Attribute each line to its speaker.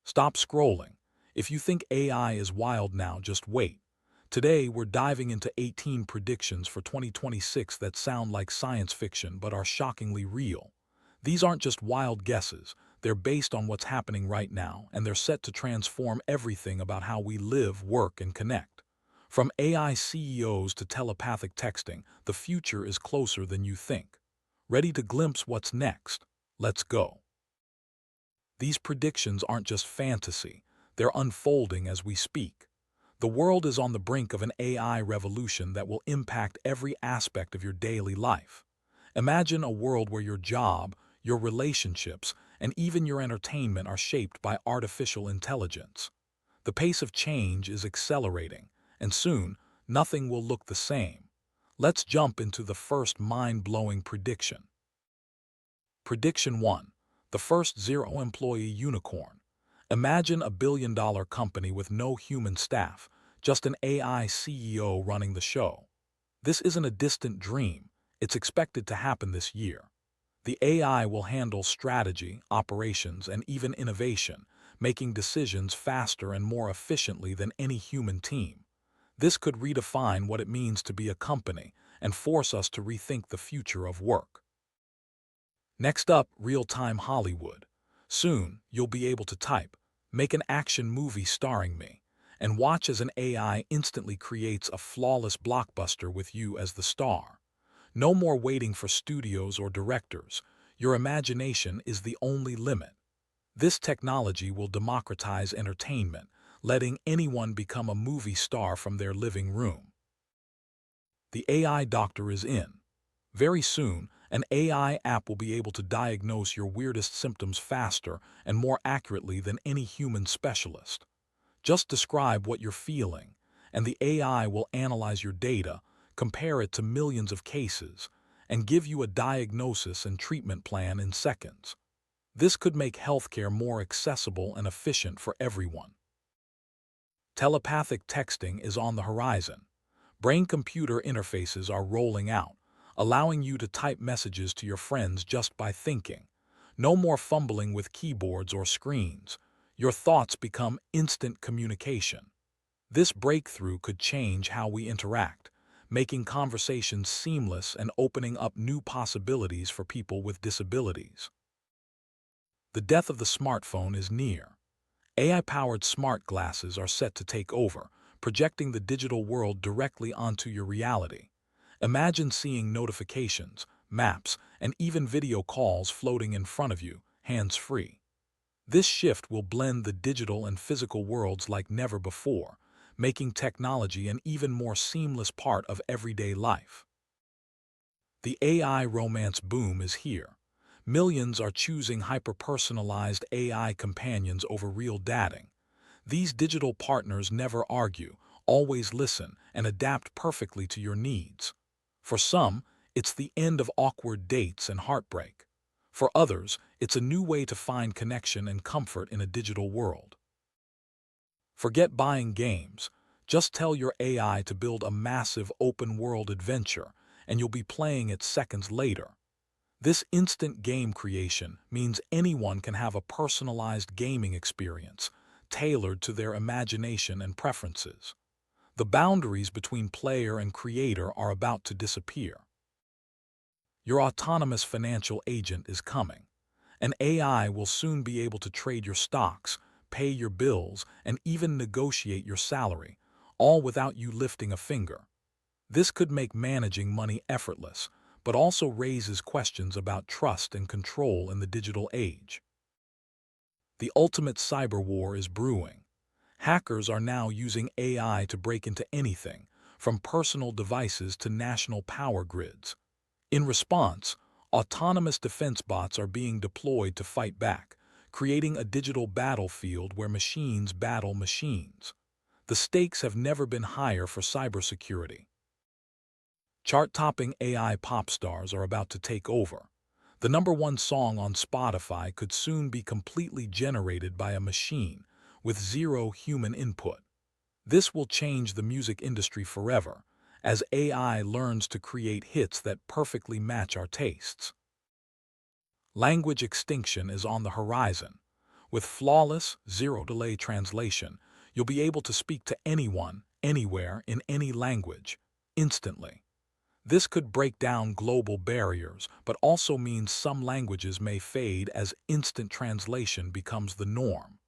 Speaker 1: Stop scrolling. If you think AI is wild now, just wait. Today, we're diving into 18 predictions for 2026 that sound like science fiction but are shockingly real. These aren't just wild guesses, they're based on what's happening right now, and they're set to transform everything about how we live, work, and connect. From AI CEOs to telepathic texting, the future is closer than you think. Ready to glimpse what's next? Let's go. These predictions aren't just fantasy, they're unfolding as we speak. The world is on the brink of an AI revolution that will impact every aspect of your daily life. Imagine a world where your job, your relationships, and even your entertainment are shaped by artificial intelligence. The pace of change is accelerating, and soon, nothing will look the same. Let's jump into the first mind-blowing prediction. Prediction 1. The first zero-employee unicorn. Imagine a billion-dollar company with no human staff, just an AI CEO running the show. This isn't a distant dream, it's expected to happen this year. The AI will handle strategy, operations, and even innovation, making decisions faster and more efficiently than any human team. This could redefine what it means to be a company and force us to rethink the future of work. Next up, real-time Hollywood. Soon, you'll be able to type, "Make an action movie starring me," and watch as an AI instantly creates a flawless blockbuster with you as the star. No more waiting for studios or directors. Your imagination is the only limit. This technology will democratize entertainment, letting anyone become a movie star from their living room. The AI doctor is in. Very soon, an AI app will be able to diagnose your weirdest symptoms faster and more accurately than any human specialist. Just describe what you're feeling, and the AI will analyze your data, compare it to millions of cases, and give you a diagnosis and treatment plan in seconds. This could make healthcare more accessible and efficient for everyone. Telepathic texting is on the horizon. Brain-computer interfaces are rolling out, allowing you to type messages to your friends just by thinking. No more fumbling with keyboards or screens. Your thoughts become instant communication. This breakthrough could change how we interact, making conversations seamless and opening up new possibilities for people with disabilities. The death of the smartphone is near. AI-powered smart glasses are set to take over, projecting the digital world directly onto your reality. Imagine seeing notifications, maps, and even video calls floating in front of you, hands-free. This shift will blend the digital and physical worlds like never before, making technology an even more seamless part of everyday life. The AI romance boom is here. Millions are choosing hyper-personalized AI companions over real dating. These digital partners never argue, always listen, and adapt perfectly to your needs. For some, it's the end of awkward dates and heartbreak. For others, it's a new way to find connection and comfort in a digital world. Forget buying games. Just tell your AI to build a massive open-world adventure, and you'll be playing it seconds later. This instant game creation means anyone can have a personalized gaming experience, tailored to their imagination and preferences. The boundaries between player and creator are about to disappear. Your autonomous financial agent is coming. An AI will soon be able to trade your stocks, pay your bills, and even negotiate your salary, all without you lifting a finger. This could make managing money effortless, but also raises questions about trust and control in the digital age. The ultimate cyber war is brewing. Hackers are now using AI to break into anything, from personal devices to national power grids. In response, autonomous defense bots are being deployed to fight back, creating a digital battlefield where machines battle machines. The stakes have never been higher for cybersecurity. Chart-topping AI pop stars are about to take over. The #1 song on Spotify could soon be completely generated by a machine, with zero human input. This will change the music industry forever, as AI learns to create hits that perfectly match our tastes. Language extinction is on the horizon. With flawless, zero-delay translation, you'll be able to speak to anyone, anywhere, in any language, instantly. This could break down global barriers, but also means some languages may fade as instant translation becomes the norm.